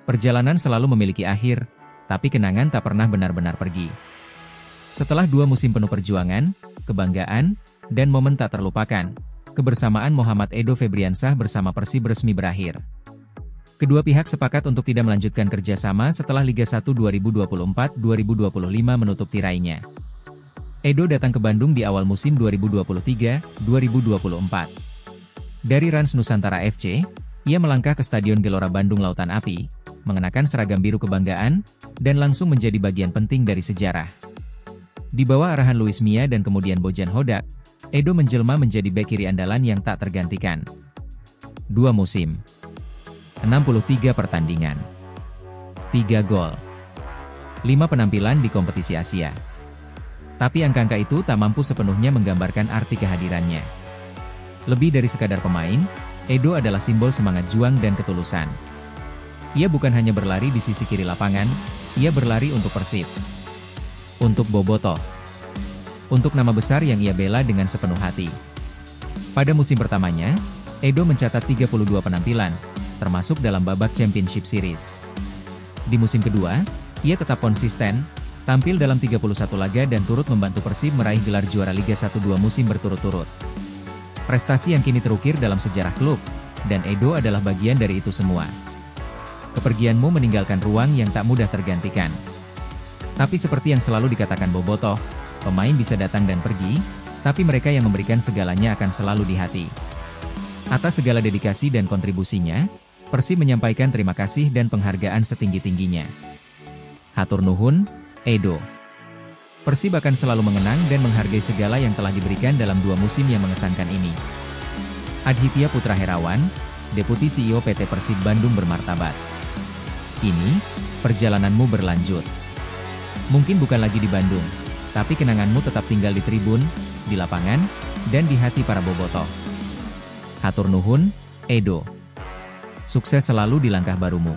Perjalanan selalu memiliki akhir, tapi kenangan tak pernah benar-benar pergi. Setelah 2 musim penuh perjuangan, kebanggaan, dan momen tak terlupakan, kebersamaan Muhammad Edo Febriansah bersama Persib resmi berakhir. Kedua pihak sepakat untuk tidak melanjutkan kerjasama setelah Liga 1 2024-2025 menutup tirainya. Edo datang ke Bandung di awal musim 2023-2024. Dari Rans Nusantara FC, ia melangkah ke Stadion Gelora Bandung Lautan Api, mengenakan seragam biru kebanggaan, dan langsung menjadi bagian penting dari sejarah. Di bawah arahan Luis Mia dan kemudian Bojan Hodak, Edo menjelma menjadi bek kiri andalan yang tak tergantikan. 2 musim, 63 pertandingan, 3 gol, 5 penampilan di kompetisi Asia. Tapi angka-angka itu tak mampu sepenuhnya menggambarkan arti kehadirannya. Lebih dari sekadar pemain, Edo adalah simbol semangat juang dan ketulusan. Ia bukan hanya berlari di sisi kiri lapangan, ia berlari untuk Persib. Untuk Bobotoh. Untuk nama besar yang ia bela dengan sepenuh hati. Pada musim pertamanya, Edo mencatat 32 penampilan, termasuk dalam babak Championship Series. Di musim kedua, ia tetap konsisten, tampil dalam 31 laga dan turut membantu Persib meraih gelar juara Liga 1 2 musim berturut-turut. Prestasi yang kini terukir dalam sejarah klub, dan Edo adalah bagian dari itu semua. Kepergianmu meninggalkan ruang yang tak mudah tergantikan. Tapi seperti yang selalu dikatakan Bobotoh, pemain bisa datang dan pergi, tapi mereka yang memberikan segalanya akan selalu di hati. Atas segala dedikasi dan kontribusinya, Persib menyampaikan terima kasih dan penghargaan setinggi-tingginya. Hatur nuhun, Edo. Persib akan selalu mengenang dan menghargai segala yang telah diberikan dalam 2 musim yang mengesankan ini. Adhitya Putra Herawan, Deputi CEO PT Persib Bandung bermartabat. Kini, perjalananmu berlanjut. Mungkin bukan lagi di Bandung, tapi kenanganmu tetap tinggal di tribun, di lapangan, dan di hati para bobotoh. Hatur nuhun, Edo. Sukses selalu di langkah barumu.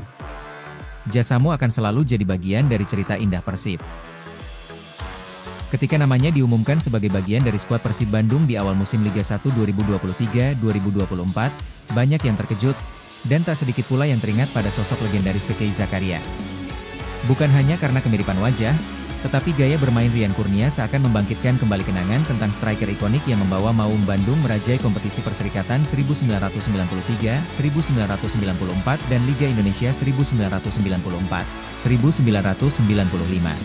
Jasamu akan selalu jadi bagian dari cerita indah Persib. Ketika namanya diumumkan sebagai bagian dari skuad Persib Bandung di awal musim Liga 1 2023-2024, banyak yang terkejut, dan tak sedikit pula yang teringat pada sosok legendaris Keke Zakaria. Bukan hanya karena kemiripan wajah, tetapi gaya bermain Rian Kurnia seakan membangkitkan kembali kenangan tentang striker ikonik yang membawa Maung Bandung merajai kompetisi Perserikatan 1993, 1994 dan Liga Indonesia 1994, 1995.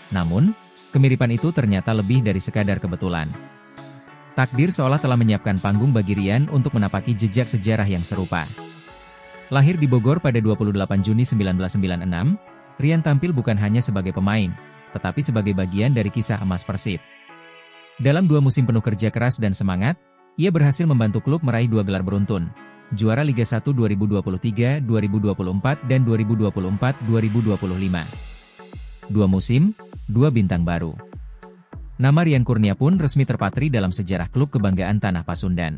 Namun, kemiripan itu ternyata lebih dari sekadar kebetulan. Takdir seolah telah menyiapkan panggung bagi Rian untuk menapaki jejak sejarah yang serupa. Lahir di Bogor pada 28 Juni 1996, Rian tampil bukan hanya sebagai pemain, tetapi sebagai bagian dari kisah emas Persib. Dalam 2 musim penuh kerja keras dan semangat, ia berhasil membantu klub meraih 2 gelar beruntun, juara Liga 1 2023-2024 dan 2024-2025. 2 musim, 2 bintang baru. Nama Rian Kurnia pun resmi terpatri dalam sejarah klub kebanggaan Tanah Pasundan.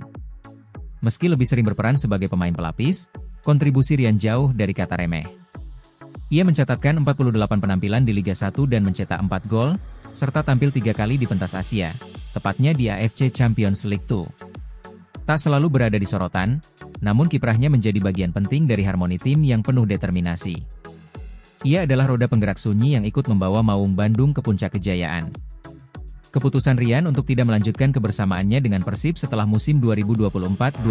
Meski lebih sering berperan sebagai pemain pelapis, kontribusi Rian jauh dari kata remeh. Ia mencatatkan 48 penampilan di Liga 1 dan mencetak 4 gol, serta tampil 3 kali di pentas Asia, tepatnya di AFC Champions League 2. Tak selalu berada di sorotan, namun kiprahnya menjadi bagian penting dari harmoni tim yang penuh determinasi. Ia adalah roda penggerak sunyi yang ikut membawa Maung Bandung ke puncak kejayaan. Keputusan Rian untuk tidak melanjutkan kebersamaannya dengan Persib setelah musim 2024-2025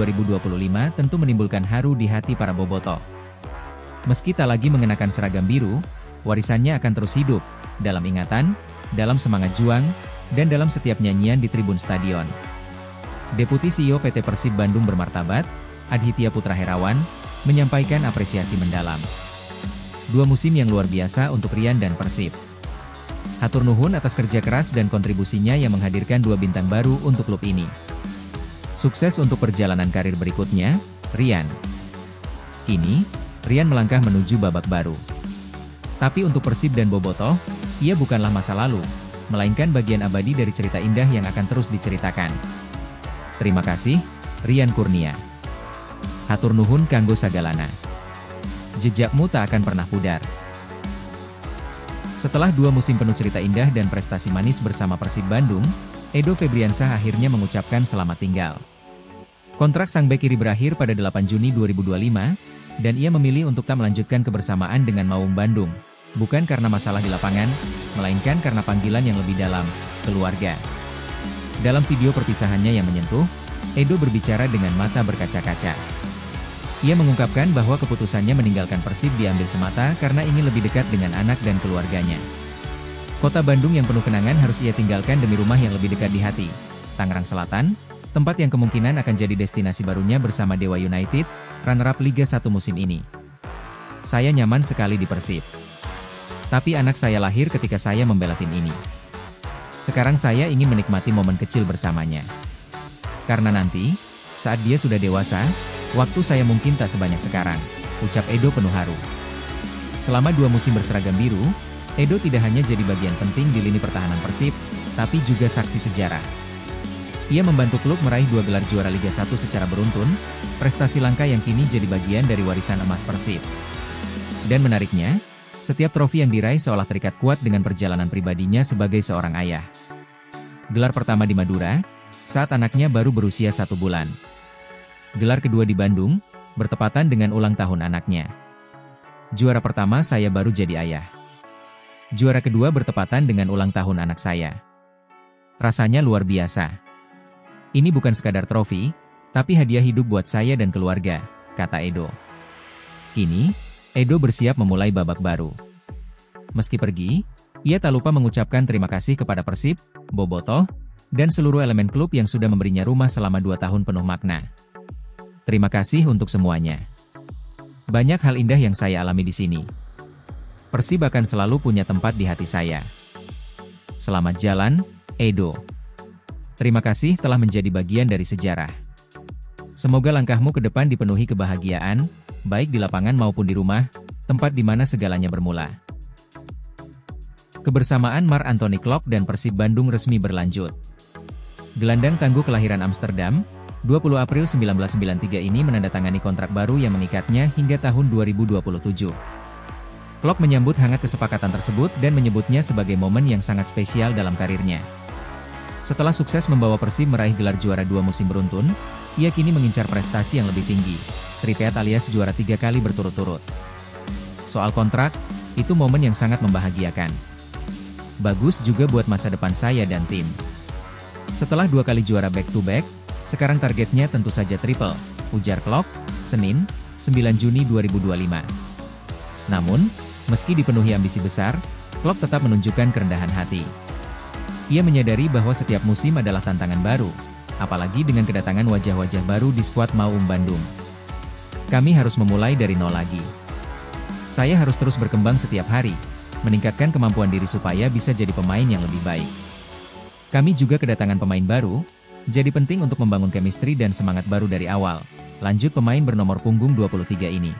tentu menimbulkan haru di hati para bobotoh. Meski tak lagi mengenakan seragam biru, warisannya akan terus hidup, dalam ingatan, dalam semangat juang, dan dalam setiap nyanyian di tribun stadion. Deputi CEO PT Persib Bandung bermartabat, Adhitya Putra Herawan, menyampaikan apresiasi mendalam. 2 musim yang luar biasa untuk Rian dan Persib. Hatur nuhun atas kerja keras dan kontribusinya yang menghadirkan 2 bintang baru untuk klub ini. Sukses untuk perjalanan karir berikutnya, Rian. Kini, Rian melangkah menuju babak baru. Tapi untuk Persib dan bobotoh, ia bukanlah masa lalu, melainkan bagian abadi dari cerita indah yang akan terus diceritakan. Terima kasih, Rian Kurnia. Hatur nuhun kanggo sagalana. Jejakmu tak akan pernah pudar. Setelah 2 musim penuh cerita indah dan prestasi manis bersama Persib Bandung, Edo Febriansah akhirnya mengucapkan selamat tinggal. Kontrak sang bek kiri berakhir pada 8 Juni 2025, dan ia memilih untuk tak melanjutkan kebersamaan dengan Maung Bandung, bukan karena masalah di lapangan, melainkan karena panggilan yang lebih dalam, keluarga. Dalam video perpisahannya yang menyentuh, Edo berbicara dengan mata berkaca-kaca. Ia mengungkapkan bahwa keputusannya meninggalkan Persib diambil semata karena ingin lebih dekat dengan anak dan keluarganya. Kota Bandung yang penuh kenangan harus ia tinggalkan demi rumah yang lebih dekat di hati. Tangerang Selatan, tempat yang kemungkinan akan jadi destinasi barunya bersama Dewa United, runner-up Liga 1 musim ini. Saya nyaman sekali di Persib. Tapi anak saya lahir ketika saya membela tim ini. Sekarang saya ingin menikmati momen kecil bersamanya. Karena nanti, saat dia sudah dewasa, waktu saya mungkin tak sebanyak sekarang, ucap Edo penuh haru. Selama 2 musim berseragam biru, Edo tidak hanya jadi bagian penting di lini pertahanan Persib, tapi juga saksi sejarah. Ia membantu klub meraih 2 gelar juara Liga 1 secara beruntun, prestasi langka yang kini jadi bagian dari warisan emas Persib. Dan menariknya, setiap trofi yang diraih seolah terikat kuat dengan perjalanan pribadinya sebagai seorang ayah. Gelar pertama di Madura, saat anaknya baru berusia 1 bulan. Gelar kedua di Bandung, bertepatan dengan ulang tahun anaknya. Juara pertama saya baru jadi ayah. Juara kedua bertepatan dengan ulang tahun anak saya. Rasanya luar biasa. Ini bukan sekadar trofi, tapi hadiah hidup buat saya dan keluarga, kata Edo. Kini, Edo bersiap memulai babak baru. Meski pergi, ia tak lupa mengucapkan terima kasih kepada Persib, Bobotoh, dan seluruh elemen klub yang sudah memberinya rumah selama 2 tahun penuh makna. Terima kasih untuk semuanya. Banyak hal indah yang saya alami di sini. Persib akan selalu punya tempat di hati saya. Selamat jalan, Edo. Terima kasih telah menjadi bagian dari sejarah. Semoga langkahmu ke depan dipenuhi kebahagiaan, baik di lapangan maupun di rumah, tempat di mana segalanya bermula. Kebersamaan Marc Anthony Klok dan Persib Bandung resmi berlanjut. Gelandang tangguh kelahiran Amsterdam, 20 April 1993 ini menandatangani kontrak baru yang mengikatnya hingga tahun 2027. Klok menyambut hangat kesepakatan tersebut dan menyebutnya sebagai momen yang sangat spesial dalam karirnya. Setelah sukses membawa Persib meraih gelar juara 2 musim beruntun, ia kini mengincar prestasi yang lebih tinggi, tripeat alias juara 3 kali berturut-turut. Soal kontrak, itu momen yang sangat membahagiakan. Bagus juga buat masa depan saya dan tim. Setelah 2 kali juara back-to-back, sekarang targetnya tentu saja triple, ujar Klok, Senin, 9 Juni 2025. Namun, meski dipenuhi ambisi besar, Klok tetap menunjukkan kerendahan hati. Ia menyadari bahwa setiap musim adalah tantangan baru, apalagi dengan kedatangan wajah-wajah baru di skuad Maung Bandung. Kami harus memulai dari nol lagi. Saya harus terus berkembang setiap hari, meningkatkan kemampuan diri supaya bisa jadi pemain yang lebih baik. Kami juga kedatangan pemain baru, jadi penting untuk membangun chemistry dan semangat baru dari awal, lanjut pemain bernomor punggung 23 ini.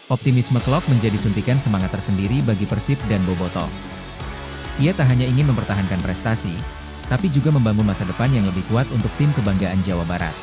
Optimisme Klok menjadi suntikan semangat tersendiri bagi Persib dan Bobotoh. Ia tak hanya ingin mempertahankan prestasi, tapi juga membangun masa depan yang lebih kuat untuk tim kebanggaan Jawa Barat.